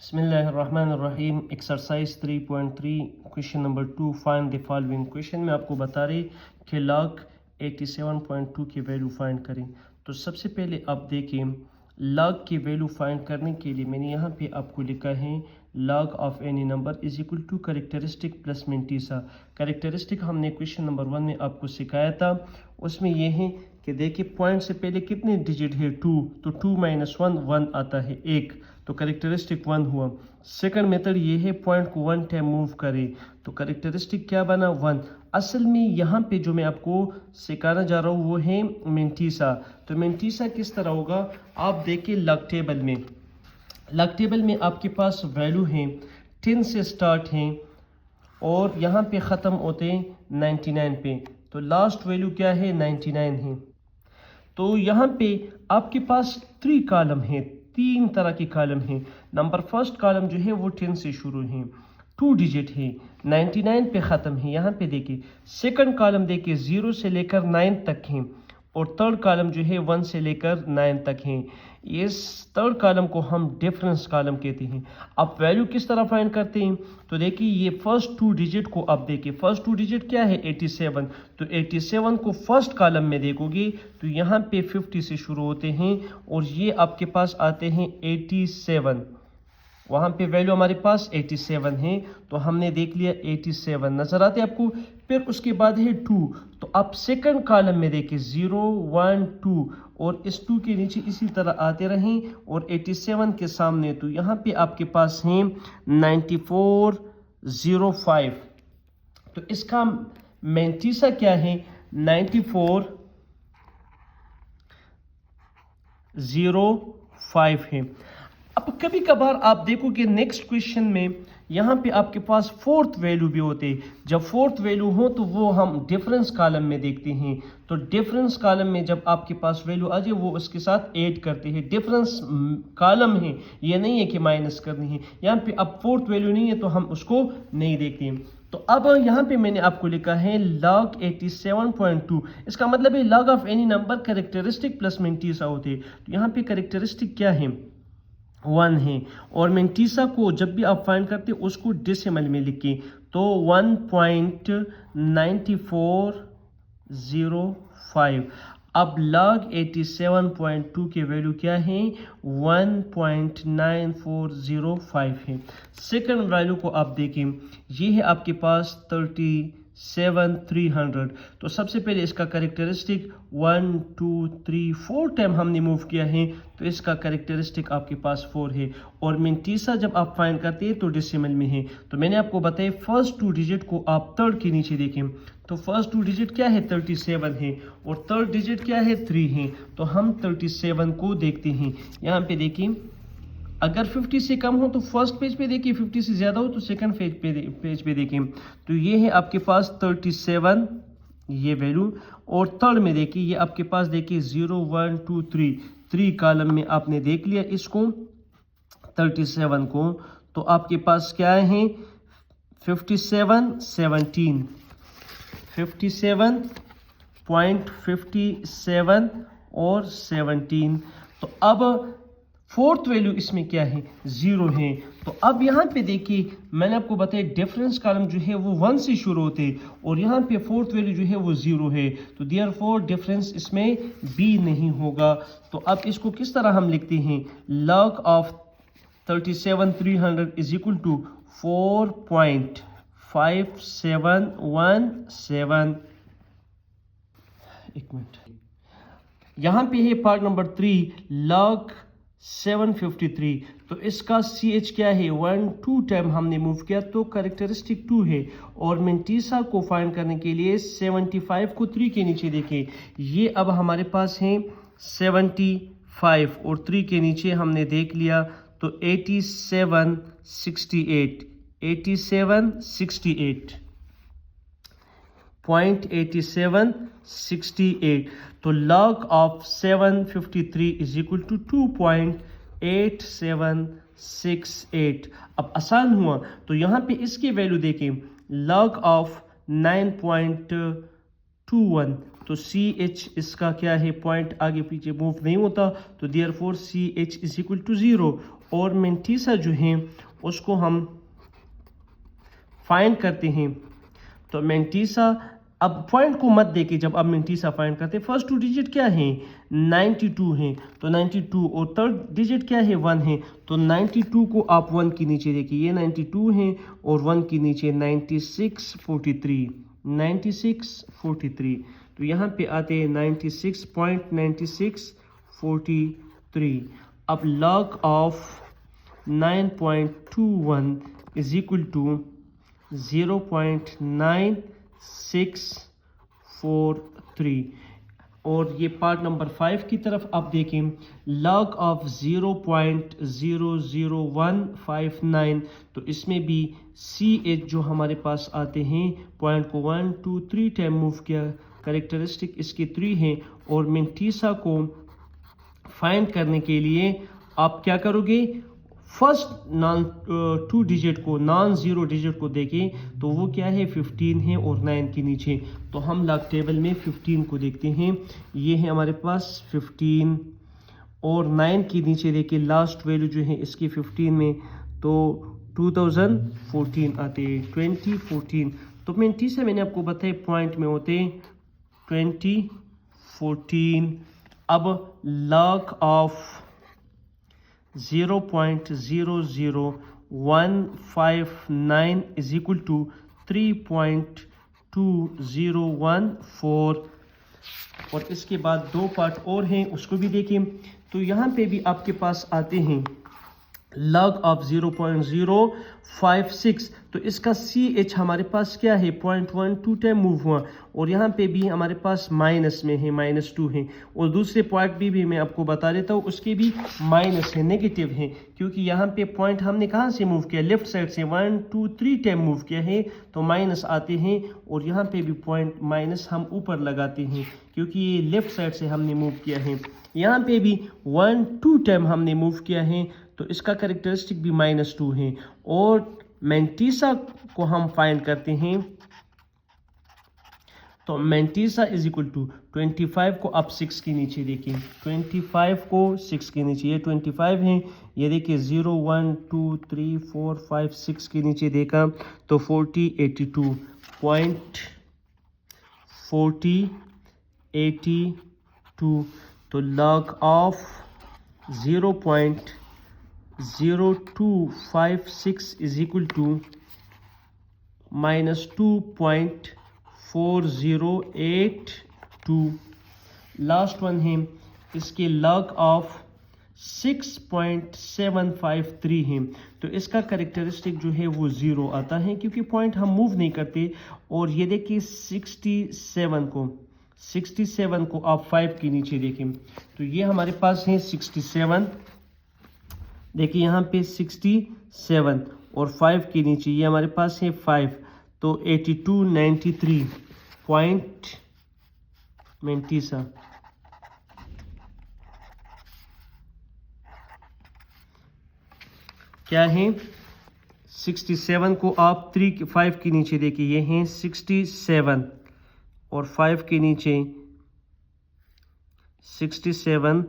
बिस्मिल्लाहिर्रहमानिर्रहीम। Exercise 3.3 question number 2, find the following. Question में आपको बता रहे कि log 87.2 की वैल्यू फाइंड करें। तो सबसे पहले आप देखें, log की वैल्यू फाइंड करने के लिए मैंने यहाँ पे आपको लिखा है log of any number is equal to characteristic plus mantissa. Characteristic हमने क्वेश्चन नंबर 1 में आपको सिखाया था, उसमें ये है कि देखिए पॉइंट से पहले कितने डिजिट है 2, तो 2 माइनस 1 1 आता है 1, तो करेक्टरिस्टिक 1 हुआ। सेकंड मेथड ये है पॉइंट को 1 टाइम मूव करे, तो करेक्टरिस्टिक क्या बना 1। असल में यहाँ पे जो मैं आपको सिखाना जा रहा हूँ वो है मिंटीसा। तो मिंटीसा किस तरह होगा, आप देखिए लॉग टेबल में, लॉग टेबल में आपके पास वैल्यू है 10 से स्टार्ट हैं और यहाँ पे ख़त्म होते हैं 99 पे, तो लास्ट वैल्यू क्या है 99 है। तो यहाँ पे आपके पास 3 कॉलम है, 3 तरह के कॉलम हैं। नंबर फर्स्ट कॉलम जो है वो 10 से शुरू है, 2 डिजिट है, 99 पे ख़त्म है। यहाँ पे देखिए सेकंड कॉलम देखिए 0 से लेकर 9 तक है और थर्ड कॉलम जो है 1 से लेकर 9 तक है। इस थर्ड कॉलम को हम डिफरेंस कॉलम कहते हैं। अब वैल्यू किस तरह फाइंड करते हैं, तो देखिए ये फर्स्ट 2 डिजिट को आप देखिए, फर्स्ट 2 डिजिट क्या है 87, तो 87 को फर्स्ट कॉलम में देखोगे तो यहाँ पे 50 से शुरू होते हैं और ये आपके पास आते हैं 87, वहाँ पे वैल्यू हमारे पास 87 है, तो हमने देख लिया 87 नजर आते आपको। फिर उसके बाद है 2, तो आप सेकंड कॉलम में देखिए 0 1 2 और इस 2 के नीचे इसी तरह आते रहें और 87 के सामने, तो यहाँ पे आपके पास है 9405। तो इसका मेंटीसा क्या है 9405 है। अब कभी कभार आप देखो कि नेक्स्ट क्वेश्चन में यहाँ पे आपके पास फोर्थ वैल्यू भी होते हैं। जब फोर्थ वैल्यू हो तो वो हम डिफरेंस कॉलम में देखते हैं, तो डिफरेंस कॉलम में जब आपके पास वैल्यू आ जाए वो उसके साथ ऐड करते हैं। डिफरेंस कॉलम है, ये नहीं है कि माइनस करनी है। यहाँ पे अब फोर्थ वैल्यू नहीं है तो हम उसको नहीं देखते हैं। तो अब यहाँ पे मैंने आपको लिखा है log 87.2, इसका मतलब है log of any number characteristic plus mantissa होते हैं। तो यहाँ पे करेक्टरिस्टिक क्या है 1 है और मिंटीसा को जब भी आप फाइंड करते हैं उसको डेसिमल में लिखें, तो 1.9405। अब log 87.2 के वैल्यू क्या है 1.9405 है। सेकंड वैल्यू को आप देखें, ये है आपके पास 37,300, तो सबसे पहले इसका करेक्टरिस्टिक 1 2 3 4 टाइम हमने मूव किया है, तो इसका करेक्टरिस्टिक आपके पास 4 है। और मिंटीसा जब आप फाइंड करते हैं तो डेसिमल में है, तो मैंने आपको बताया फर्स्ट 2 डिजिट को आप थर्ड के नीचे देखें, तो फर्स्ट 2 डिजिट क्या है 37 है और थर्ड डिजिट क्या है 3 है, तो हम 37 को देखते हैं। यहाँ पे देखिए अगर 50 से कम हो तो फर्स्ट पेज पे देखिए, 50 से ज़्यादा हो तो सेकंड पेज पे देखिए। तो ये है आपके पास 37 ये वैल्यू, और थर्ड में देखिए ये आपके पास देखिए 0 1 2 3 कॉलम में आपने देख लिया इसको 37 को, तो आपके पास क्या है 57 17 57.57 और 17। तो अब फोर्थ वैल्यू इसमें क्या है 0 है। तो अब यहाँ पे देखिए मैंने आपको बताया डिफरेंस कॉलम जो है वो 1 से शुरू होते हैं और यहाँ पे फोर्थ वैल्यू जो है वो 0 है, तो देयरफॉर डिफरेंस इसमें बी नहीं होगा। तो अब इसको किस तरह हम लिखते हैं, log of 37,300 is equal to 4.5717। एक मिनट, यहाँ पे है पार्ट नंबर 3 log 753, तो इसका CH क्या है 1 2 टाइम हमने मूव किया तो करेक्टरिस्टिक 2 है। और मिंटीसा को फाइंड करने के लिए 75 को 3 के नीचे देखें, ये अब हमारे पास है 75 और 3 के नीचे हमने देख लिया, तो 8768 .8768, तो log of 753 is equal to 2.8768। अब आसान हुआ, तो यहाँ पे इसकी वैल्यू देखें, log ऑफ 9.21 तो सी एच इसका क्या है, पॉइंट आगे पीछे मूव नहीं होता, तो therefore C H is equal to 0। और मेंटीसा जो है उसको हम फाइंड करते हैं। तो मेंटीसा, अब पॉइंट को मत देके जब आप मेंटीसा फाइंड करते हैं, फर्स्ट 2 डिजिट क्या है, 92 है, तो 92, और थर्ड डिजिट क्या है, 1 है, तो 92 को आप 1 के नीचे देखिए, ये 92 है और 1 के नीचे 9643। तो यहाँ पे आते हैं 96.9643। अब log of 9.21 is equal to 0.9643। और ये पार्ट नंबर 5 की तरफ आप देखें, log ऑफ 0.00159, तो इसमें भी सी एच जो हमारे पास आते हैं, पॉइंट को 1 2 3 टाइम मूव किया, करेक्टरिस्टिक इसके 3 हैं। और मेंटीसा को फाइंड करने के लिए आप क्या करोगे, फर्स्ट नॉन 2 डिजिट को, नॉन 0 डिजिट को देखें, तो वो क्या है, 15 है और 9 के नीचे, तो हम लॉग टेबल में 15 को देखते हैं, ये है हमारे पास 15, और 9 के नीचे देखिए लास्ट वैल्यू जो है इसकी 15 में, तो 2014 आते हैं, 2014। तो मेंटीसा मैंने आपको बताया पॉइंट में होते 2014। अब log of 0.00159 is equal to 3.2014। और इसके बाद 2 पार्ट और हैं, उसको भी देखें। तो यहाँ पे भी आपके पास आते हैं log ऑफ 0.056, तो इसका सी एच हमारे पास क्या है, 0.12 टाइम मूव हुआ, और यहाँ पे भी हमारे पास माइनस में है, -2 है, और दूसरे पॉइंट भी मैं आपको बता देता हूँ, उसके भी माइनस है, नेगेटिव है, क्योंकि यहाँ पे पॉइंट हमने कहाँ से मूव किया, लेफ्ट साइड से 1 2 3 टाइम मूव किया है, तो माइनस आते हैं। और यहाँ पे भी पॉइंट माइनस हम ऊपर लगाते हैं, क्योंकि ये लेफ्ट साइड से हमने मूव किया है। यहाँ पे भी 1 2 टाइम हमने मूव किया है, तो इसका करेक्टरिस्टिक भी -2 है। और मेंटीसा को हम फाइंड करते हैं, तो मेंटीसा इज इक्वल टू 25 को आप 6 के नीचे देखिए, 25 को 6 के नीचे, ये 25 है, ये देखिए 0 1 2 3 4 5 6 के नीचे देखा, तो 4082। तो log of 0.0256 is equal to -2.4082। Last one है, इसके log ऑफ 6.753 है, तो इसका करेक्टरिस्टिक जो है वो 0 आता है, क्योंकि पॉइंट हम मूव नहीं करते। और ये देखिए 67 को आप 5 के नीचे देखें, तो ये हमारे पास है 67, देखिए यहाँ पे 67 और 5 के नीचे ये हमारे पास है 5, तो 8293 पॉइंट मेंटीसा। क्या है, 67 को आप 5 के नीचे देखिए, ये हैं 67 और 5 के नीचे 67,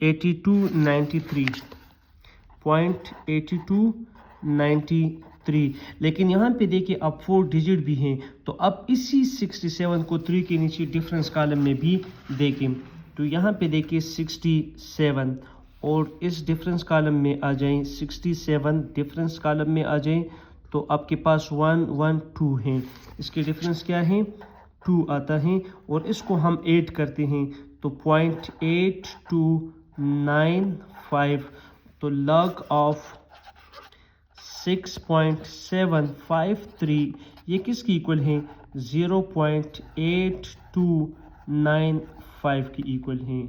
8293.8293। लेकिन यहाँ पे देखिए अब 4 डिजिट भी हैं, तो अब इसी 67 को 3 के नीचे डिफरेंस कॉलम में भी देखें, तो यहाँ पे देखिए 67 और इस डिफरेंस कॉलम में आ जाएं, 67 डिफरेंस कॉलम में आ जाएं, तो आपके पास 1 1 2 हैं, इसके डिफरेंस क्या है, 2 आता है, और इसको हम ऐड करते हैं, तो 0.8295। तो log ऑफ 6.753 ये किसकी इक्वल है, 0.8295 की इक्वल है।